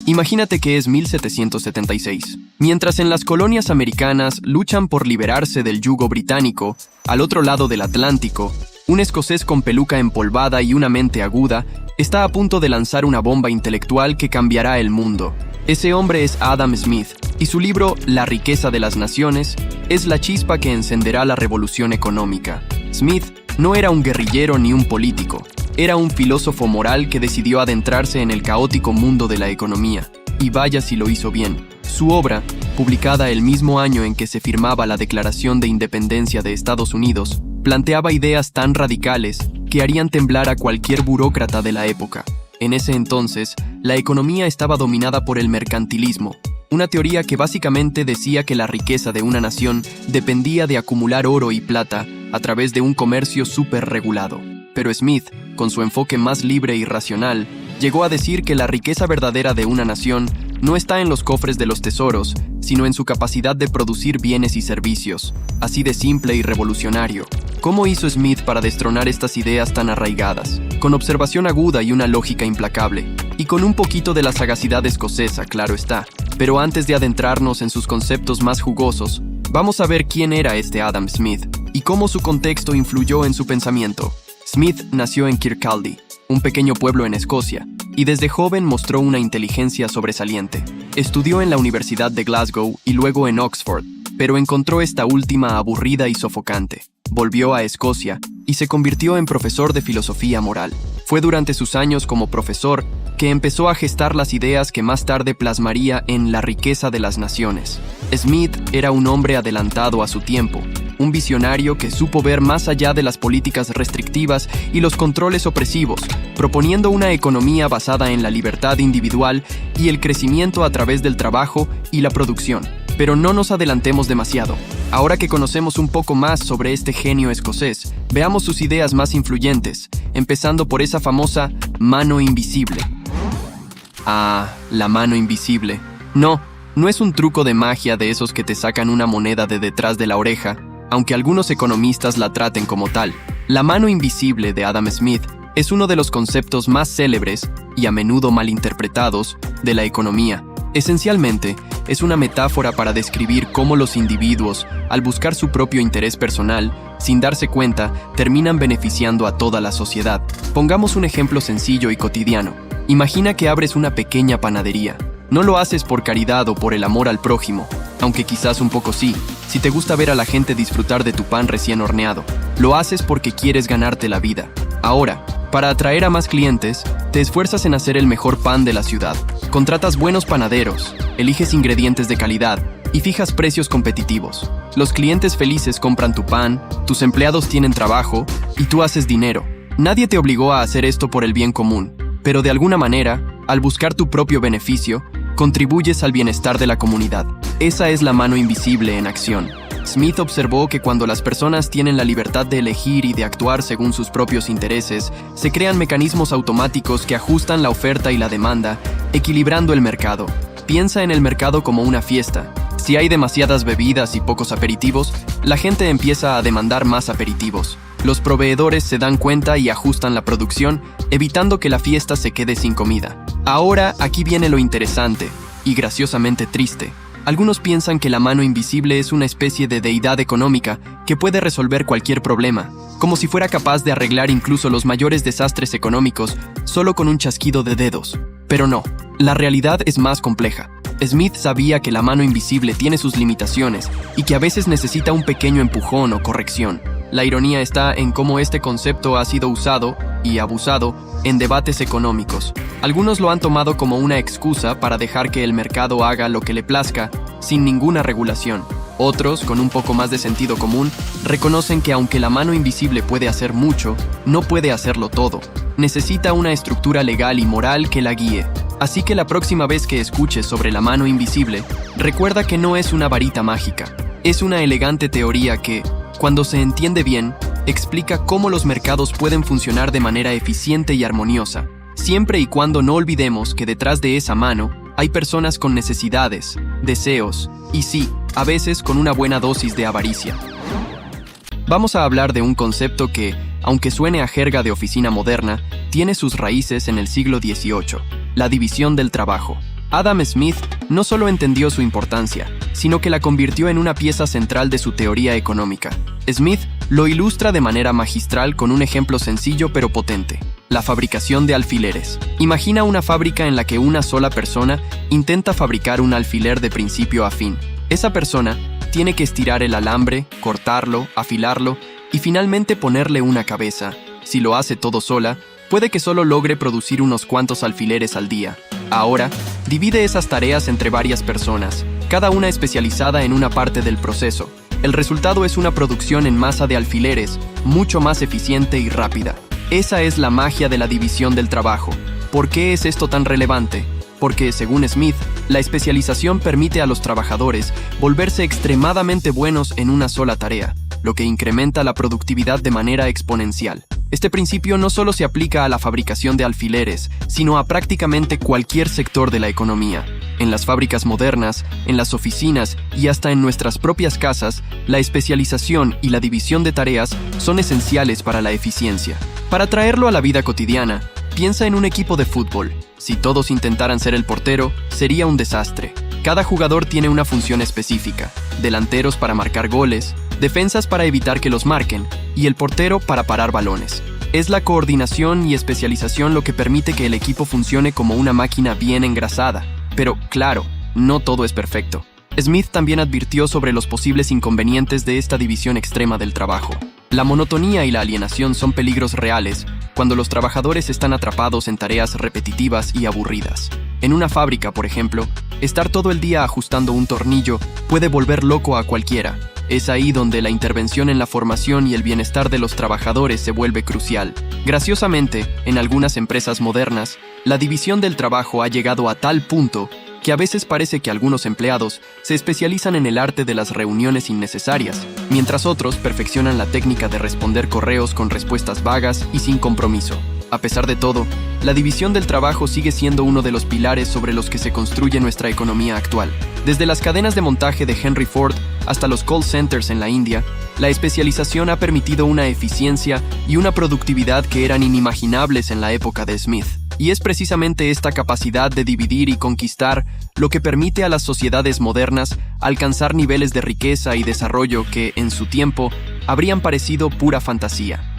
Imagínate que es 1776. Mientras en las colonias americanas luchan por liberarse del yugo británico, al otro lado del Atlántico, un escocés con peluca empolvada y una mente aguda está a punto de lanzar una bomba intelectual que cambiará el mundo. Ese hombre es Adam Smith, y su libro La riqueza de las naciones es la chispa que encenderá la revolución económica. Smith no era un guerrillero ni un político. Era un filósofo moral que decidió adentrarse en el caótico mundo de la economía. Y vaya si lo hizo bien. Su obra, publicada el mismo año en que se firmaba la Declaración de Independencia de Estados Unidos, planteaba ideas tan radicales que harían temblar a cualquier burócrata de la época. En ese entonces, la economía estaba dominada por el mercantilismo, una teoría que básicamente decía que la riqueza de una nación dependía de acumular oro y plata a través de un comercio superregulado. Pero Smith, con su enfoque más libre y racional, llegó a decir que la riqueza verdadera de una nación no está en los cofres de los tesoros, sino en su capacidad de producir bienes y servicios. Así de simple y revolucionario. ¿Cómo hizo Smith para destronar estas ideas tan arraigadas? Con observación aguda y una lógica implacable. Y con un poquito de la sagacidad escocesa, claro está. Pero antes de adentrarnos en sus conceptos más jugosos, vamos a ver quién era este Adam Smith y cómo su contexto influyó en su pensamiento. Smith nació en Kirkcaldy, un pequeño pueblo en Escocia, y desde joven mostró una inteligencia sobresaliente. Estudió en la Universidad de Glasgow y luego en Oxford, pero encontró esta última aburrida y sofocante. Volvió a Escocia y se convirtió en profesor de filosofía moral. Fue durante sus años como profesor que empezó a gestar las ideas que más tarde plasmaría en La riqueza de las naciones. Smith era un hombre adelantado a su tiempo, un visionario que supo ver más allá de las políticas restrictivas y los controles opresivos, proponiendo una economía basada en la libertad individual y el crecimiento a través del trabajo y la producción. Pero no nos adelantemos demasiado. Ahora que conocemos un poco más sobre este genio escocés, veamos sus ideas más influyentes, empezando por esa famosa mano invisible. Ah, la mano invisible. No es un truco de magia de esos que te sacan una moneda de detrás de la oreja, aunque algunos economistas la traten como tal. La mano invisible de Adam Smith es uno de los conceptos más célebres y a menudo malinterpretados de la economía. Esencialmente, es una metáfora para describir cómo los individuos, al buscar su propio interés personal, sin darse cuenta, terminan beneficiando a toda la sociedad. Pongamos un ejemplo sencillo y cotidiano. Imagina que abres una pequeña panadería. No lo haces por caridad o por el amor al prójimo, aunque quizás un poco sí, si te gusta ver a la gente disfrutar de tu pan recién horneado. Lo haces porque quieres ganarte la vida. Ahora, para atraer a más clientes, te esfuerzas en hacer el mejor pan de la ciudad. Contratas buenos panaderos, eliges ingredientes de calidad y fijas precios competitivos. Los clientes felices compran tu pan, tus empleados tienen trabajo y tú haces dinero. Nadie te obligó a hacer esto por el bien común, pero de alguna manera, al buscar tu propio beneficio, contribuyes al bienestar de la comunidad. Esa es la mano invisible en acción. Smith observó que cuando las personas tienen la libertad de elegir y de actuar según sus propios intereses, se crean mecanismos automáticos que ajustan la oferta y la demanda, equilibrando el mercado. Piensa en el mercado como una fiesta. Si hay demasiadas bebidas y pocos aperitivos, la gente empieza a demandar más aperitivos. Los proveedores se dan cuenta y ajustan la producción, evitando que la fiesta se quede sin comida. Ahora, aquí viene lo interesante, y graciosamente triste. Algunos piensan que la mano invisible es una especie de deidad económica que puede resolver cualquier problema, como si fuera capaz de arreglar incluso los mayores desastres económicos solo con un chasquido de dedos. Pero no, la realidad es más compleja. Smith sabía que la mano invisible tiene sus limitaciones y que a veces necesita un pequeño empujón o corrección. La ironía está en cómo este concepto ha sido usado y abusado en debates económicos. Algunos lo han tomado como una excusa para dejar que el mercado haga lo que le plazca, sin ninguna regulación. Otros, con un poco más de sentido común, reconocen que aunque la mano invisible puede hacer mucho, no puede hacerlo todo. Necesita una estructura legal y moral que la guíe. Así que la próxima vez que escuches sobre la mano invisible, recuerda que no es una varita mágica. Es una elegante teoría que, cuando se entiende bien, explica cómo los mercados pueden funcionar de manera eficiente y armoniosa, siempre y cuando no olvidemos que detrás de esa mano hay personas con necesidades, deseos y sí, a veces con una buena dosis de avaricia. Vamos a hablar de un concepto que, aunque suene a jerga de oficina moderna, tiene sus raíces en el siglo XVIII, la división del trabajo. Adam Smith no solo entendió su importancia, sino que la convirtió en una pieza central de su teoría económica. Smith lo ilustra de manera magistral con un ejemplo sencillo pero potente: la fabricación de alfileres. Imagina una fábrica en la que una sola persona intenta fabricar un alfiler de principio a fin. Esa persona tiene que estirar el alambre, cortarlo, afilarlo y finalmente ponerle una cabeza. Si lo hace todo sola, puede que solo logre producir unos cuantos alfileres al día. Ahora, divide esas tareas entre varias personas, cada una especializada en una parte del proceso. El resultado es una producción en masa de alfileres, mucho más eficiente y rápida. Esa es la magia de la división del trabajo. ¿Por qué es esto tan relevante? Porque, según Smith, la especialización permite a los trabajadores volverse extremadamente buenos en una sola tarea, lo que incrementa la productividad de manera exponencial. Este principio no solo se aplica a la fabricación de alfileres, sino a prácticamente cualquier sector de la economía. En las fábricas modernas, en las oficinas y hasta en nuestras propias casas, la especialización y la división de tareas son esenciales para la eficiencia. Para traerlo a la vida cotidiana, piensa en un equipo de fútbol. Si todos intentaran ser el portero, sería un desastre. Cada jugador tiene una función específica: delanteros para marcar goles, defensas para evitar que los marquen, y el portero para parar balones. Es la coordinación y especialización lo que permite que el equipo funcione como una máquina bien engrasada. Pero, claro, no todo es perfecto. Smith también advirtió sobre los posibles inconvenientes de esta división extrema del trabajo. La monotonía y la alienación son peligros reales cuando los trabajadores están atrapados en tareas repetitivas y aburridas. En una fábrica, por ejemplo, estar todo el día ajustando un tornillo puede volver loco a cualquiera. Es ahí donde la intervención en la formación y el bienestar de los trabajadores se vuelve crucial. Graciosamente, en algunas empresas modernas, la división del trabajo ha llegado a tal punto que a veces parece que algunos empleados se especializan en el arte de las reuniones innecesarias, mientras otros perfeccionan la técnica de responder correos con respuestas vagas y sin compromiso. A pesar de todo, la división del trabajo sigue siendo uno de los pilares sobre los que se construye nuestra economía actual. Desde las cadenas de montaje de Henry Ford hasta los call centers en la India, la especialización ha permitido una eficiencia y una productividad que eran inimaginables en la época de Smith. Y es precisamente esta capacidad de dividir y conquistar lo que permite a las sociedades modernas alcanzar niveles de riqueza y desarrollo que, en su tiempo, habrían parecido pura fantasía.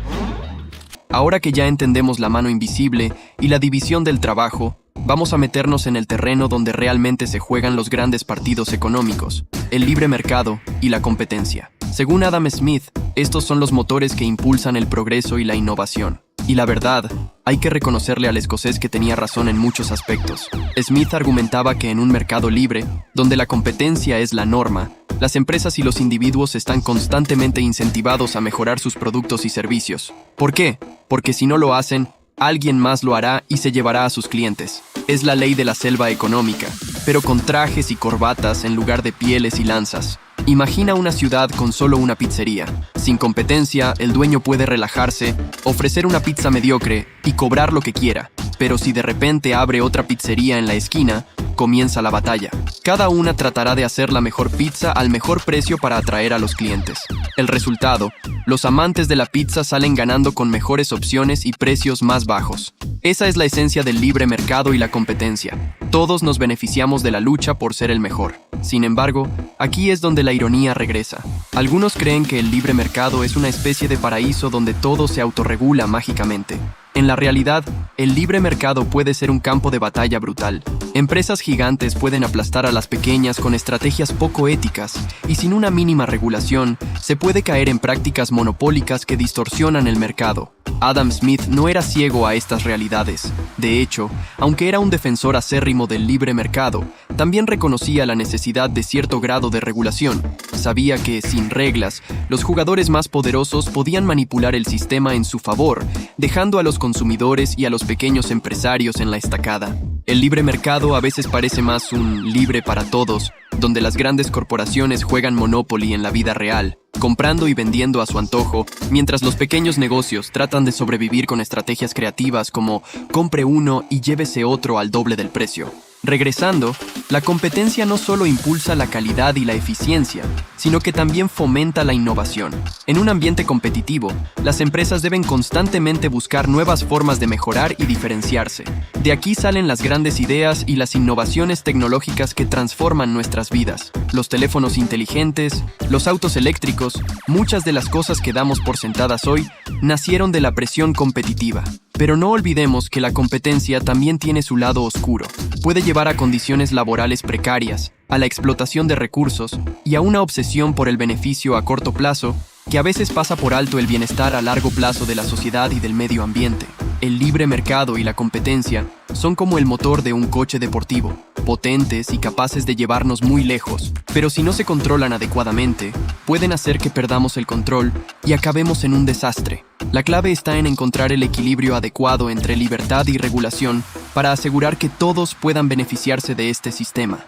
Ahora que ya entendemos la mano invisible y la división del trabajo, vamos a meternos en el terreno donde realmente se juegan los grandes partidos económicos: el libre mercado y la competencia. Según Adam Smith, estos son los motores que impulsan el progreso y la innovación. Y la verdad, hay que reconocerle al escocés que tenía razón en muchos aspectos. Smith argumentaba que en un mercado libre, donde la competencia es la norma, las empresas y los individuos están constantemente incentivados a mejorar sus productos y servicios. ¿Por qué? Porque si no lo hacen, alguien más lo hará y se llevará a sus clientes. Es la ley de la selva económica, pero con trajes y corbatas en lugar de pieles y lanzas. Imagina una ciudad con solo una pizzería. Sin competencia, el dueño puede relajarse, ofrecer una pizza mediocre y cobrar lo que quiera. Pero si de repente abre otra pizzería en la esquina, comienza la batalla. Cada una tratará de hacer la mejor pizza al mejor precio para atraer a los clientes. El resultado: los amantes de la pizza salen ganando con mejores opciones y precios más bajos. Esa es la esencia del libre mercado y la competencia. Todos nos beneficiamos de la lucha por ser el mejor. Sin embargo, aquí es donde la ironía regresa. Algunos creen que el libre mercado es una especie de paraíso donde todo se autorregula mágicamente. En la realidad, el libre mercado puede ser un campo de batalla brutal. Empresas gigantes pueden aplastar a las pequeñas con estrategias poco éticas, y sin una mínima regulación, se puede caer en prácticas monopólicas que distorsionan el mercado. Adam Smith no era ciego a estas realidades. De hecho, aunque era un defensor acérrimo del libre mercado, también reconocía la necesidad de cierto grado de regulación. Sabía que, sin reglas, los jugadores más poderosos podían manipular el sistema en su favor, dejando a los consumidores y a los pequeños empresarios en la estacada. El libre mercado a veces parece más un libre para todos, donde las grandes corporaciones juegan Monopoly en la vida real, comprando y vendiendo a su antojo, mientras los pequeños negocios tratan de sobrevivir con estrategias creativas como compre uno y llévese otro al doble del precio. Regresando, La competencia no solo impulsa la calidad y la eficiencia, sino que también fomenta la innovación. En un ambiente competitivo, las empresas deben constantemente buscar nuevas formas de mejorar y diferenciarse. De aquí salen las grandes ideas y las innovaciones tecnológicas que transforman nuestras vidas. Los teléfonos inteligentes, los autos eléctricos, muchas de las cosas que damos por sentadas hoy, nacieron de la presión competitiva. Pero no olvidemos que la competencia también tiene su lado oscuro. Puede llevar a condiciones laborales precarias, a la explotación de recursos y a una obsesión por el beneficio a corto plazo que a veces pasa por alto el bienestar a largo plazo de la sociedad y del medio ambiente. El libre mercado y la competencia son como el motor de un coche deportivo, potentes y capaces de llevarnos muy lejos, pero si no se controlan adecuadamente, pueden hacer que perdamos el control y acabemos en un desastre. La clave está en encontrar el equilibrio adecuado entre libertad y regulación para asegurar que todos puedan beneficiarse de este sistema.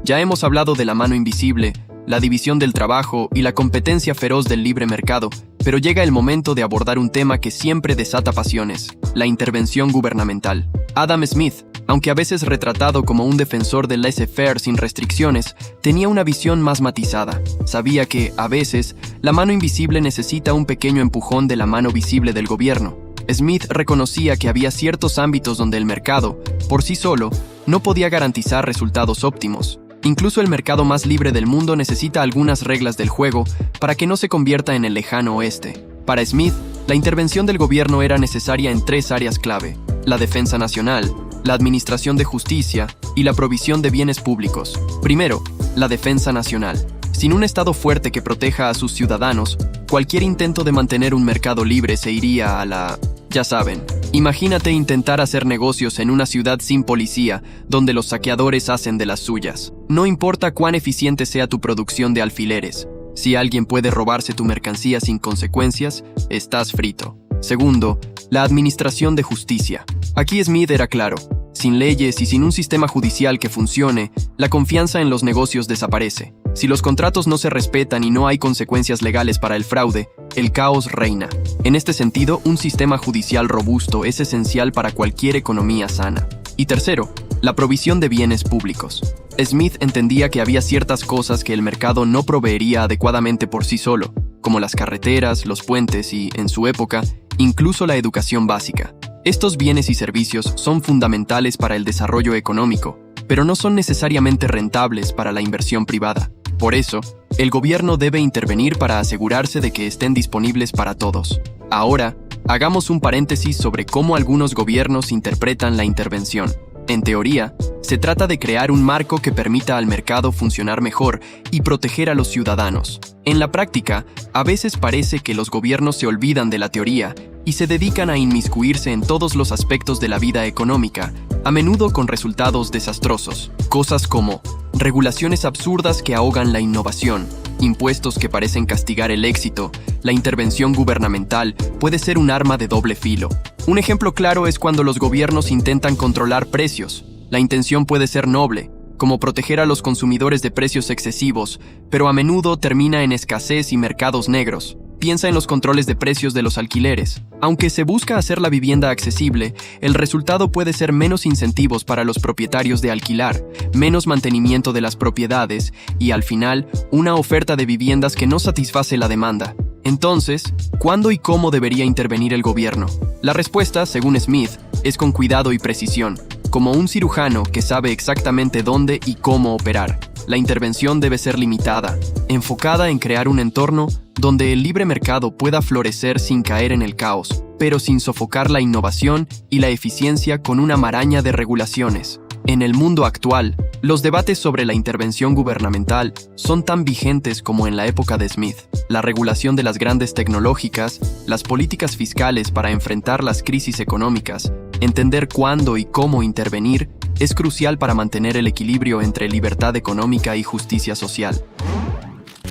Ya hemos hablado de la mano invisible, la división del trabajo y la competencia feroz del libre mercado, pero llega el momento de abordar un tema que siempre desata pasiones: la intervención gubernamental. Adam Smith, aunque a veces retratado como un defensor del laissez-faire sin restricciones, tenía una visión más matizada. Sabía que, a veces, la mano invisible necesita un pequeño empujón de la mano visible del gobierno. Smith reconocía que había ciertos ámbitos donde el mercado, por sí solo, no podía garantizar resultados óptimos. Incluso el mercado más libre del mundo necesita algunas reglas del juego para que no se convierta en el lejano oeste. Para Smith, la intervención del gobierno era necesaria en 3 áreas clave: la defensa nacional, la administración de justicia y la provisión de bienes públicos. Primero, la defensa nacional. Sin un Estado fuerte que proteja a sus ciudadanos, cualquier intento de mantener un mercado libre se iría a la... Ya saben, imagínate intentar hacer negocios en una ciudad sin policía, donde los saqueadores hacen de las suyas. No importa cuán eficiente sea tu producción de alfileres, si alguien puede robarse tu mercancía sin consecuencias, estás frito. Segundo, la administración de justicia. Aquí Smith era claro: sin leyes y sin un sistema judicial que funcione, la confianza en los negocios desaparece. Si los contratos no se respetan y no hay consecuencias legales para el fraude, el caos reina. En este sentido, un sistema judicial robusto es esencial para cualquier economía sana. Y tercero, la provisión de bienes públicos. Smith entendía que había ciertas cosas que el mercado no proveería adecuadamente por sí solo, como las carreteras, los puentes y, en su época, incluso la educación básica. Estos bienes y servicios son fundamentales para el desarrollo económico, pero no son necesariamente rentables para la inversión privada. Por eso, el gobierno debe intervenir para asegurarse de que estén disponibles para todos. Ahora, hagamos un paréntesis sobre cómo algunos gobiernos interpretan la intervención. En teoría, se trata de crear un marco que permita al mercado funcionar mejor y proteger a los ciudadanos. En la práctica, a veces parece que los gobiernos se olvidan de la teoría y se dedican a inmiscuirse en todos los aspectos de la vida económica, a menudo con resultados desastrosos. Cosas como regulaciones absurdas que ahogan la innovación, impuestos que parecen castigar el éxito. La intervención gubernamental puede ser un arma de doble filo. Un ejemplo claro es cuando los gobiernos intentan controlar precios. La intención puede ser noble, como proteger a los consumidores de precios excesivos, pero a menudo termina en escasez y mercados negros. Piensa en los controles de precios de los alquileres. Aunque se busca hacer la vivienda accesible, el resultado puede ser menos incentivos para los propietarios de alquilar, menos mantenimiento de las propiedades y, al final, una oferta de viviendas que no satisface la demanda. Entonces, ¿cuándo y cómo debería intervenir el gobierno? La respuesta, según Smith, es con cuidado y precisión, como un cirujano que sabe exactamente dónde y cómo operar. La intervención debe ser limitada, enfocada en crear un entorno donde el libre mercado pueda florecer sin caer en el caos, pero sin sofocar la innovación y la eficiencia con una maraña de regulaciones. En el mundo actual, los debates sobre la intervención gubernamental son tan vigentes como en la época de Smith. La regulación de las grandes tecnológicas, las políticas fiscales para enfrentar las crisis económicas, entender cuándo y cómo intervenir, es crucial para mantener el equilibrio entre libertad económica y justicia social.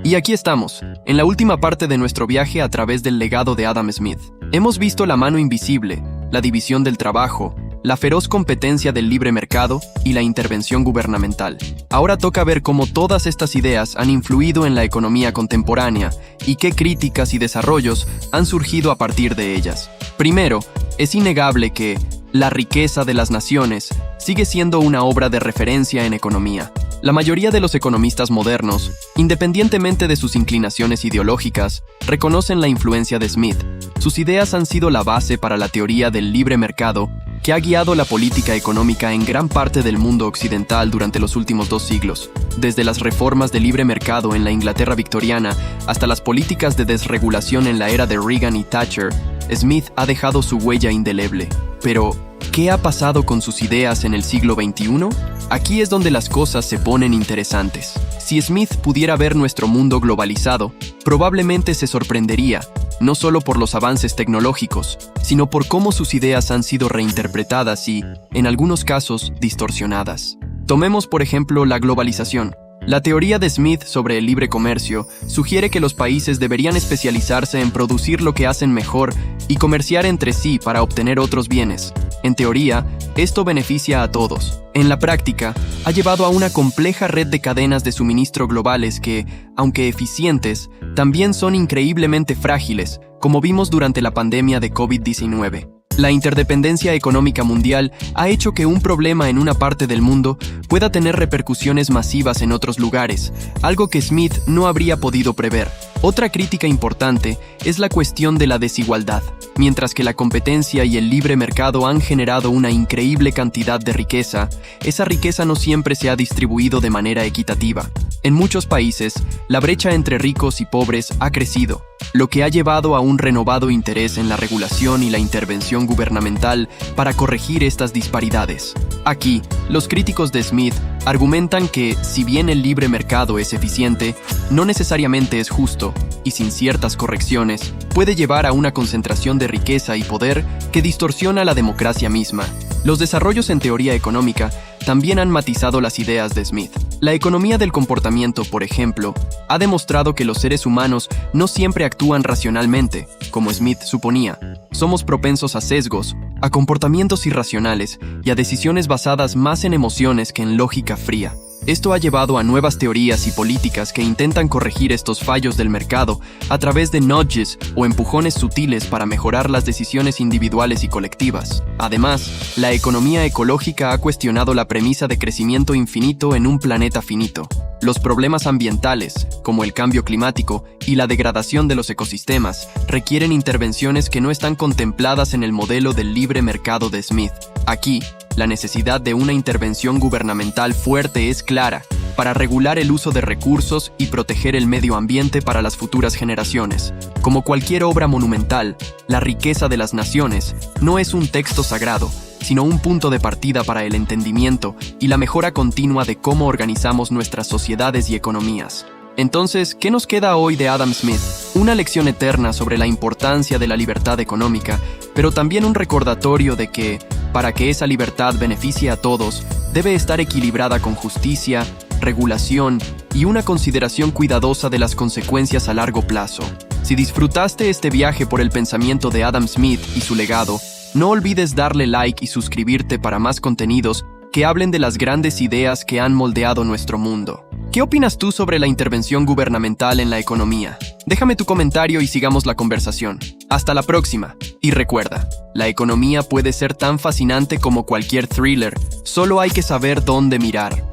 Y aquí estamos, en la última parte de nuestro viaje a través del legado de Adam Smith. Hemos visto la mano invisible, la división del trabajo, la feroz competencia del libre mercado y la intervención gubernamental. Ahora toca ver cómo todas estas ideas han influido en la economía contemporánea y qué críticas y desarrollos han surgido a partir de ellas. Primero, es innegable que, La riqueza de las naciones sigue siendo una obra de referencia en economía. La mayoría de los economistas modernos, independientemente de sus inclinaciones ideológicas, reconocen la influencia de Smith. Sus ideas han sido la base para la teoría del libre mercado, que ha guiado la política económica en gran parte del mundo occidental durante los últimos 2 siglos. Desde las reformas de libre mercado en la Inglaterra victoriana hasta las políticas de desregulación en la era de Reagan y Thatcher, Smith ha dejado su huella indeleble. Pero, ¿qué ha pasado con sus ideas en el siglo XXI? Aquí es donde las cosas se ponen interesantes. Si Smith pudiera ver nuestro mundo globalizado, probablemente se sorprendería, no solo por los avances tecnológicos, sino por cómo sus ideas han sido reinterpretadas y, en algunos casos, distorsionadas. Tomemos, por ejemplo, la globalización. La teoría de Smith sobre el libre comercio sugiere que los países deberían especializarse en producir lo que hacen mejor y comerciar entre sí para obtener otros bienes. En teoría, esto beneficia a todos. En la práctica, ha llevado a una compleja red de cadenas de suministro globales que, aunque eficientes, también son increíblemente frágiles, como vimos durante la pandemia de COVID-19. La interdependencia económica mundial ha hecho que un problema en una parte del mundo pueda tener repercusiones masivas en otros lugares, algo que Smith no habría podido prever. Otra crítica importante es la cuestión de la desigualdad. Mientras que la competencia y el libre mercado han generado una increíble cantidad de riqueza, esa riqueza no siempre se ha distribuido de manera equitativa. En muchos países, la brecha entre ricos y pobres ha crecido, lo que ha llevado a un renovado interés en la regulación y la intervención gubernamental para corregir estas disparidades. Aquí, los críticos de Smith argumentan que, si bien el libre mercado es eficiente, no necesariamente es justo, y sin ciertas correcciones, puede llevar a una concentración de riqueza y poder que distorsiona la democracia misma. Los desarrollos en teoría económica también han matizado las ideas de Smith. La economía del comportamiento, por ejemplo, ha demostrado que los seres humanos no siempre actúan racionalmente, como Smith suponía. Somos propensos a sesgos, a comportamientos irracionales y a decisiones basadas más en emociones que en lógica fría. Esto ha llevado a nuevas teorías y políticas que intentan corregir estos fallos del mercado a través de nudges o empujones sutiles para mejorar las decisiones individuales y colectivas. Además, la economía ecológica ha cuestionado la premisa de crecimiento infinito en un planeta finito. Los problemas ambientales, como el cambio climático y la degradación de los ecosistemas, requieren intervenciones que no están contempladas en el modelo del libre mercado de Smith. Aquí, la necesidad de una intervención gubernamental fuerte es clara para regular el uso de recursos y proteger el medio ambiente para las futuras generaciones. Como cualquier obra monumental, la riqueza de las naciones no es un texto sagrado, sino un punto de partida para el entendimiento y la mejora continua de cómo organizamos nuestras sociedades y economías. Entonces, ¿qué nos queda hoy de Adam Smith? Una lección eterna sobre la importancia de la libertad económica, pero también un recordatorio de que, para que esa libertad beneficie a todos, debe estar equilibrada con justicia, regulación y una consideración cuidadosa de las consecuencias a largo plazo. Si disfrutaste este viaje por el pensamiento de Adam Smith y su legado, no olvides darle like y suscribirte para más contenidos que hablen de las grandes ideas que han moldeado nuestro mundo. ¿Qué opinas tú sobre la intervención gubernamental en la economía? Déjame tu comentario y sigamos la conversación. Hasta la próxima. Y recuerda, la economía puede ser tan fascinante como cualquier thriller, solo hay que saber dónde mirar.